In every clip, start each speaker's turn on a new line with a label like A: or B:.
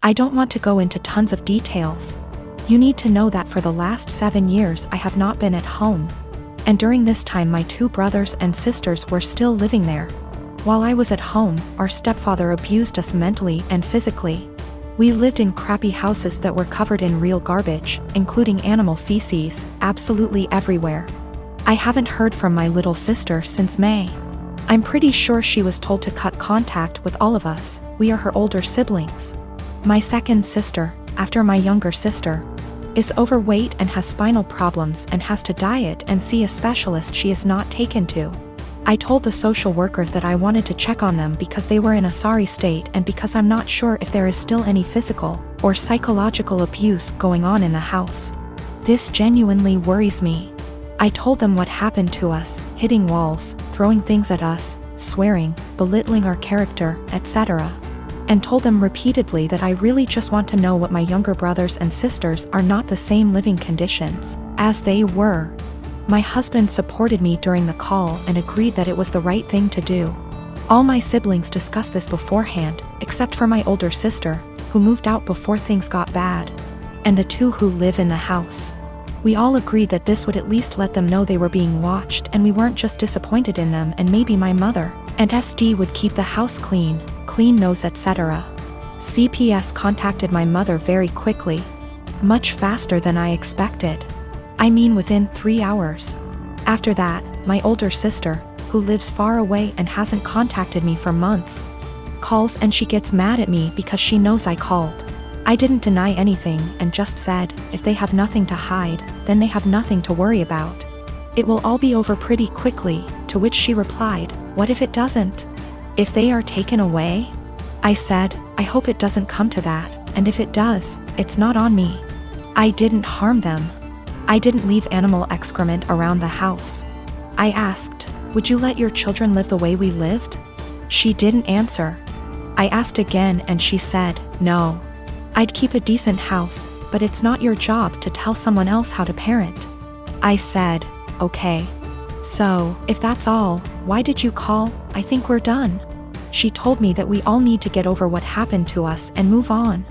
A: I don't want to go into tons of details. You need to know that for the last 7 years I have not been at home. And during this time my 2 brothers and sisters were still living there. While I was at home, our stepfather abused us mentally and physically. We lived in crappy houses that were covered in real garbage, including animal feces, absolutely everywhere. I haven't heard from my little sister since May. I'm pretty sure she was told to cut contact with all of us. We are her older siblings. My second sister, after my younger sister, is overweight and has spinal problems and has to diet and see a specialist she is not taken to. I told the social worker that I wanted to check on them because they were in a sorry state and because I'm not sure if there is still any physical or psychological abuse going on in the house. This genuinely worries me. I told them what happened to us, hitting walls, throwing things at us, swearing, belittling our character, etc. And told them repeatedly that I really just want to know what my younger brothers and sisters are not the same living conditions as they were. My husband supported me during the call and agreed that it was the right thing to do. All my siblings discussed this beforehand, except for my older sister, who moved out before things got bad, and the 2 who live in the house. We all agreed that this would at least let them know they were being watched and we weren't just disappointed in them, and maybe my mother and SD would keep the house clean nose, etc. CPS contacted my mother very quickly. Much faster than I expected. I mean within 3 hours. After that, my older sister, who lives far away and hasn't contacted me for months, calls and she gets mad at me because she knows I called. I didn't deny anything and just said, if they have nothing to hide, then they have nothing to worry about. It will all be over pretty quickly, to which she replied, what if it doesn't? If they are taken away? I said, I hope it doesn't come to that, and if it does, it's not on me. I didn't harm them. I didn't leave animal excrement around the house. I asked, would you let your children live the way we lived? She didn't answer. I asked again and she said, no. I'd keep a decent house, but it's not your job to tell someone else how to parent. I said, okay. So, if that's all, why did you call? I think we're done. She told me that we all need to get over what happened to us and move on.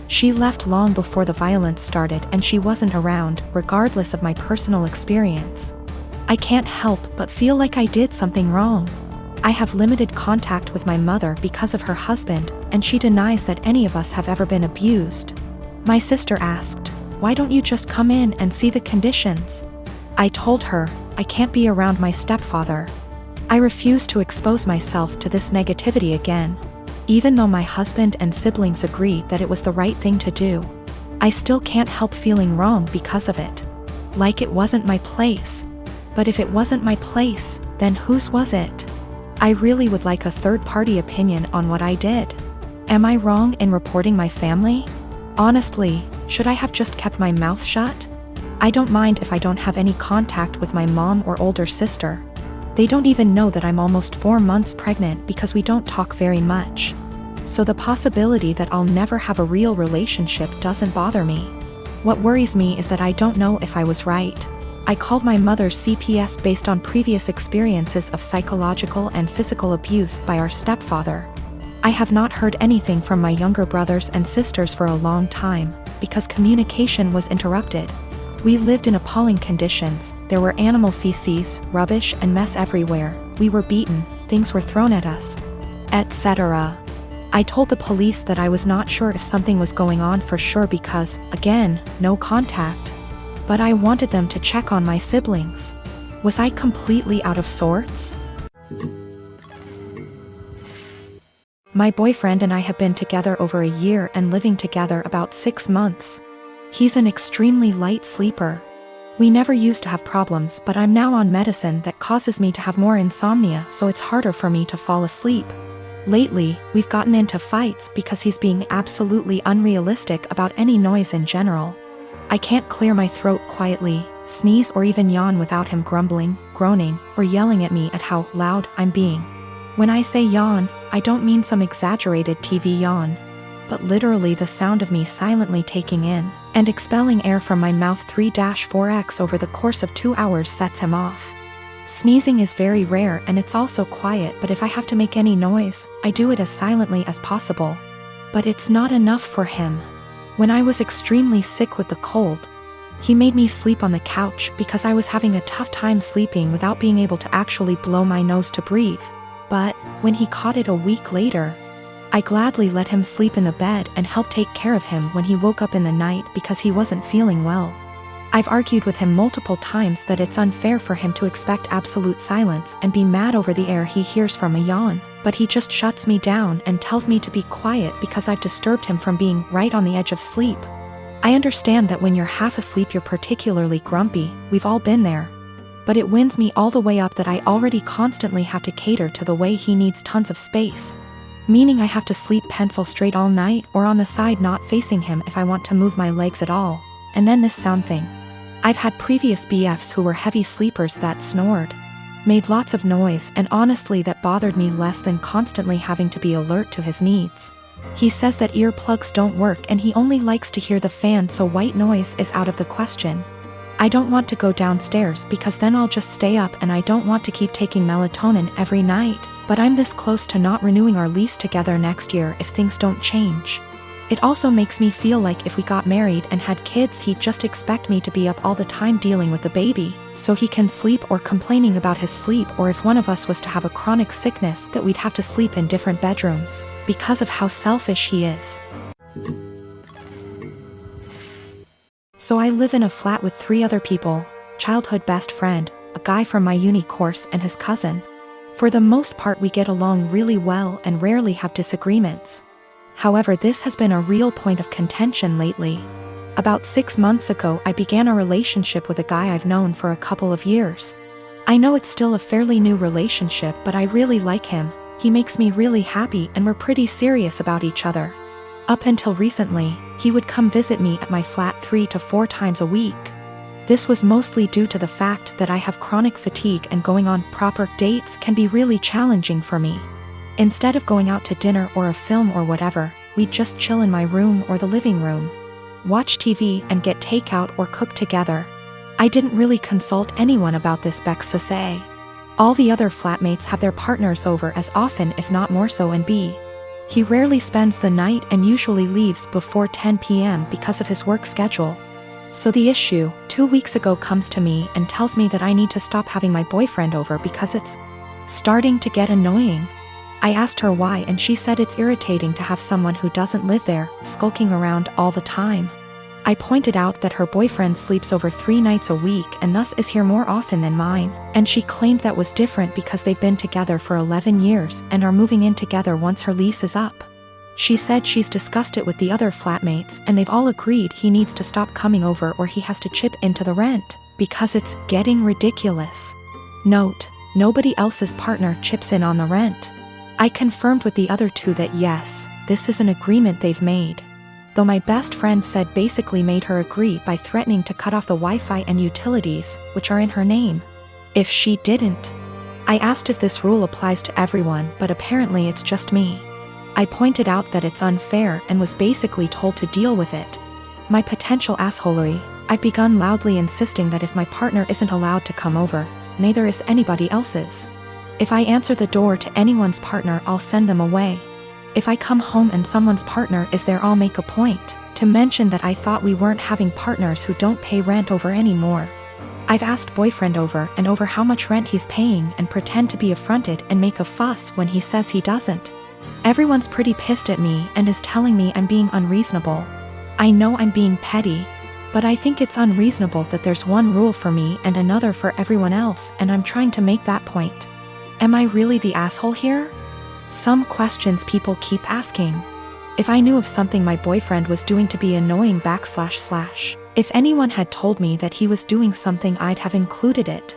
A: She left long before the violence started and she wasn't around, regardless of my personal experience. I can't help but feel like I did something wrong. I have limited contact with my mother because of her husband, and she denies that any of us have ever been abused. My sister asked, why don't you just come in and see the conditions? I told her, I can't be around my stepfather. I refuse to expose myself to this negativity again. Even though my husband and siblings agree that it was the right thing to do, I still can't help feeling wrong because of it. Like it wasn't my place. But if it wasn't my place, then whose was it? I really would like a third-party opinion on what I did. Am I wrong in reporting my family? Honestly, should I have just kept my mouth shut? I don't mind if I don't have any contact with my mom or older sister. They don't even know that I'm almost 4 months pregnant because we don't talk very much. So the possibility that I'll never have a real relationship doesn't bother me. What worries me is that I don't know if I was right. I called my mother's CPS based on previous experiences of psychological and physical abuse by our stepfather. I have not heard anything from my younger brothers and sisters for a long time, because communication was interrupted. We lived in appalling conditions. There were animal feces, rubbish and mess everywhere. We were beaten, things were thrown at us, etc. I told the police that I was not sure if something was going on for sure because, again, no contact. But I wanted them to check on my siblings. Was I completely out of sorts? My boyfriend and I have been together over a year and living together about 6 months. He's an extremely light sleeper. We never used to have problems, but I'm now on medicine that causes me to have more insomnia, so it's harder for me to fall asleep. Lately, we've gotten into fights because he's being absolutely unrealistic about any noise in general. I can't clear my throat quietly, sneeze or even yawn without him grumbling, groaning, or yelling at me at how loud I'm being. When I say yawn, I don't mean some exaggerated TV yawn, but literally the sound of me silently taking in and expelling air from my mouth 3-4x over the course of 2 hours sets him off. Sneezing is very rare and it's also quiet, but if I have to make any noise, I do it as silently as possible. But it's not enough for him. When I was extremely sick with the cold, he made me sleep on the couch because I was having a tough time sleeping without being able to actually blow my nose to breathe. But when he caught it a week later, I gladly let him sleep in the bed and helped take care of him when he woke up in the night because he wasn't feeling well. I've argued with him multiple times that it's unfair for him to expect absolute silence and be mad over the air he hears from a yawn, but he just shuts me down and tells me to be quiet because I've disturbed him from being right on the edge of sleep. I understand that when you're half asleep you're particularly grumpy, we've all been there. But it winds me all the way up that I already constantly have to cater to the way he needs tons of space. Meaning I have to sleep pencil straight all night or on the side not facing him if I want to move my legs at all. And then this sound thing. I've had previous BFs who were heavy sleepers that snored, made lots of noise, and honestly that bothered me less than constantly having to be alert to his needs. He says that earplugs don't work and he only likes to hear the fan, so white noise is out of the question. I don't want to go downstairs because then I'll just stay up, and I don't want to keep taking melatonin every night, but I'm this close to not renewing our lease together next year if things don't change. It also makes me feel like if we got married and had kids he'd just expect me to be up all the time dealing with the baby, so he can sleep, or complaining about his sleep, or if one of us was to have a chronic sickness that we'd have to sleep in different bedrooms, because of how selfish he is. So I live in a flat with 3 other people, childhood best friend, a guy from my uni course, and his cousin. For the most part we get along really well and rarely have disagreements. However, this has been a real point of contention lately. About 6 months ago I began a relationship with a guy I've known for a couple of years. I know it's still a fairly new relationship, but I really like him, he makes me really happy, and we're pretty serious about each other. Up until recently, he would come visit me at my flat 3 to 4 times a week. This was mostly due to the fact that I have chronic fatigue and going on proper dates can be really challenging for me. Instead of going out to dinner or a film or whatever, we'd just chill in my room or the living room, watch TV and get takeout or cook together. I didn't really consult anyone about this, Bex to say. All the other flatmates have their partners over as often if not more so, and B, he rarely spends the night and usually leaves before 10 p.m. because of his work schedule. So the issue, 2 weeks ago, comes to me and tells me that I need to stop having my boyfriend over because it's starting to get annoying. I asked her why, and she said it's irritating to have someone who doesn't live there skulking around all the time. I pointed out that her boyfriend sleeps over 3 nights a week and thus is here more often than mine, and she claimed that was different because they've been together for 11 years and are moving in together once her lease is up. She said she's discussed it with the other flatmates and they've all agreed he needs to stop coming over or he has to chip into the rent, because it's getting ridiculous. Note, nobody else's partner chips in on the rent. I confirmed with the other 2 that yes, this is an agreement they've made. Though my best friend said basically made her agree by threatening to cut off the Wi-Fi and utilities, which are in her name, if she didn't. I asked if this rule applies to everyone, but apparently it's just me. I pointed out that it's unfair and was basically told to deal with it. My potential assholery, I've begun loudly insisting that if my partner isn't allowed to come over, neither is anybody else's. If I answer the door to anyone's partner, I'll send them away. If I come home and someone's partner is there, I'll make a point to mention that I thought we weren't having partners who don't pay rent over anymore. I've asked boyfriend over and over how much rent he's paying and pretend to be affronted and make a fuss when he says he doesn't. Everyone's pretty pissed at me and is telling me I'm being unreasonable. I know I'm being petty, but I think it's unreasonable that there's one rule for me and another for everyone else, and I'm trying to make that point. Am I really the asshole here? Some questions people keep asking. If I knew of something my boyfriend was doing to be annoying / if anyone had told me that he was doing something, I'd have included it.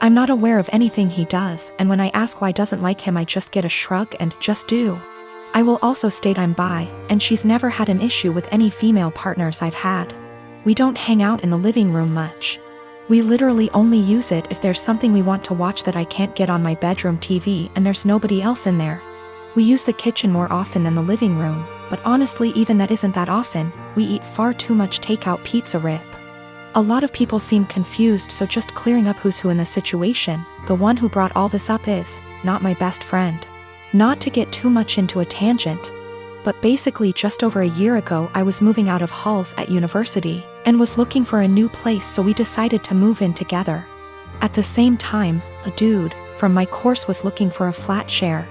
A: I'm not aware of anything he does, and when I ask why I doesn't like him I just get a shrug and just do. I will also state I'm bi, and she's never had an issue with any female partners I've had. We don't hang out in the living room much. We literally only use it if there's something we want to watch that I can't get on my bedroom TV and there's nobody else in there. We use the kitchen more often than the living room, but honestly even that isn't that often. We eat far too much takeout pizza rip. A lot of people seem confused, so just clearing up who's who in the situation. The one who brought all this up is not my best friend. Not to get too much into a tangent, But basically just over a year ago I was moving out of halls at university, and was looking for a new place, so we decided to move in together. At the same time, a dude from my course was looking for a flat share.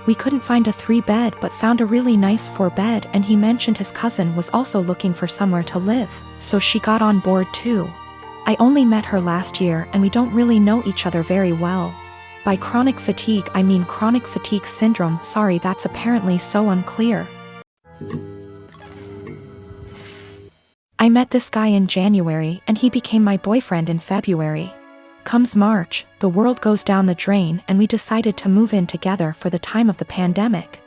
A: We couldn't find a 3-bed but found a really nice 4-bed, and he mentioned his cousin was also looking for somewhere to live, so she got on board too. I only met her last year and we don't really know each other very well. By chronic fatigue I mean chronic fatigue syndrome. Sorry, that's apparently so unclear. I met this guy in January and he became my boyfriend in February. Comes March, the world goes down the drain and we decided to move in together for the time of the pandemic.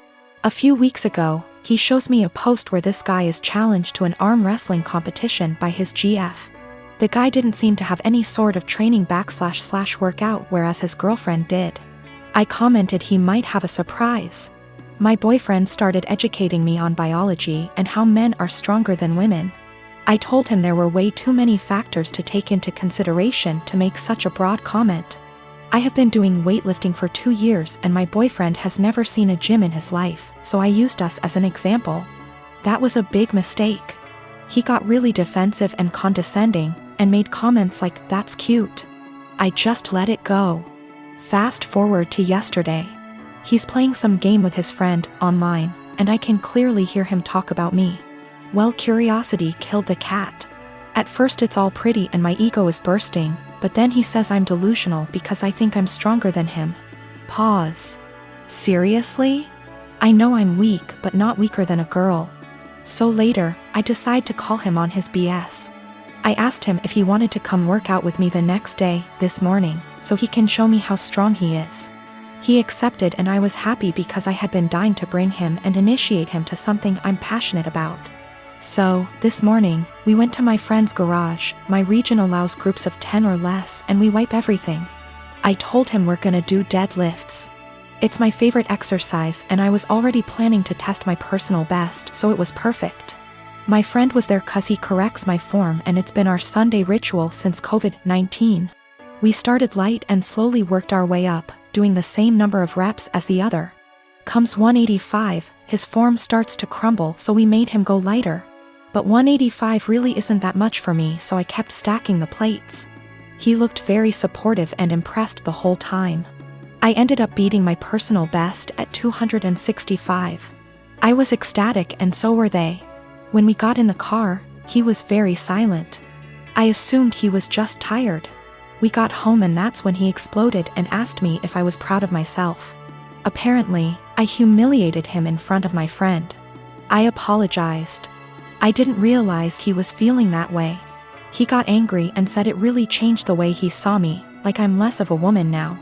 A: A few weeks ago, he shows me a post where this guy is challenged to an arm wrestling competition by his GF. The guy didn't seem to have any sort of training / workout, whereas his girlfriend did. I commented he might have a surprise. My boyfriend started educating me on biology and how men are stronger than women. I told him there were way too many factors to take into consideration to make such a broad comment. I have been doing weightlifting for 2 years and my boyfriend has never seen a gym in his life, so I used us as an example. That was a big mistake. He got really defensive and condescending, and made comments like, "That's cute." I just let it go. Fast forward to yesterday. He's playing some game with his friend, online, and I can clearly hear him talk about me. Well, curiosity killed the cat. At first it's all pretty and my ego is bursting, but then he says I'm delusional because I think I'm stronger than him. Pause. Seriously? I know I'm weak, but not weaker than a girl. So later, I decide to call him on his BS. I asked him if he wanted to come work out with me the next day, this morning, so he can show me how strong he is. He accepted and I was happy because I had been dying to bring him and initiate him to something I'm passionate about. So, this morning, we went to my friend's garage. My region allows groups of 10 or less and we wipe everything. I told him we're gonna do deadlifts. It's my favorite exercise and I was already planning to test my personal best, so it was perfect. My friend was there cause he corrects my form and it's been our Sunday ritual since COVID-19. We started light and slowly worked our way up, doing the same number of reps as the other. Comes 185, his form starts to crumble, so we made him go lighter. But 185 really isn't that much for me, so I kept stacking the plates. He looked very supportive and impressed the whole time. I ended up beating my personal best at 265. I was ecstatic and so were they. When we got in the car, he was very silent. I assumed he was just tired. We got home and that's when he exploded and asked me if I was proud of myself. Apparently, I humiliated him in front of my friend. I apologized. I didn't realize he was feeling that way. He got angry and said it really changed the way he saw me, like I'm less of a woman now.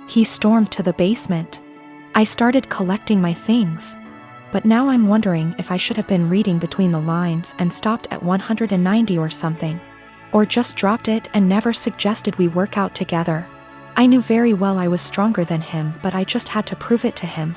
A: He stormed to the basement. I started collecting my things. But now I'm wondering if I should have been reading between the lines and stopped at 190 or something. Or just dropped it and never suggested we work out together. I knew very well I was stronger than him, but I just had to prove it to him.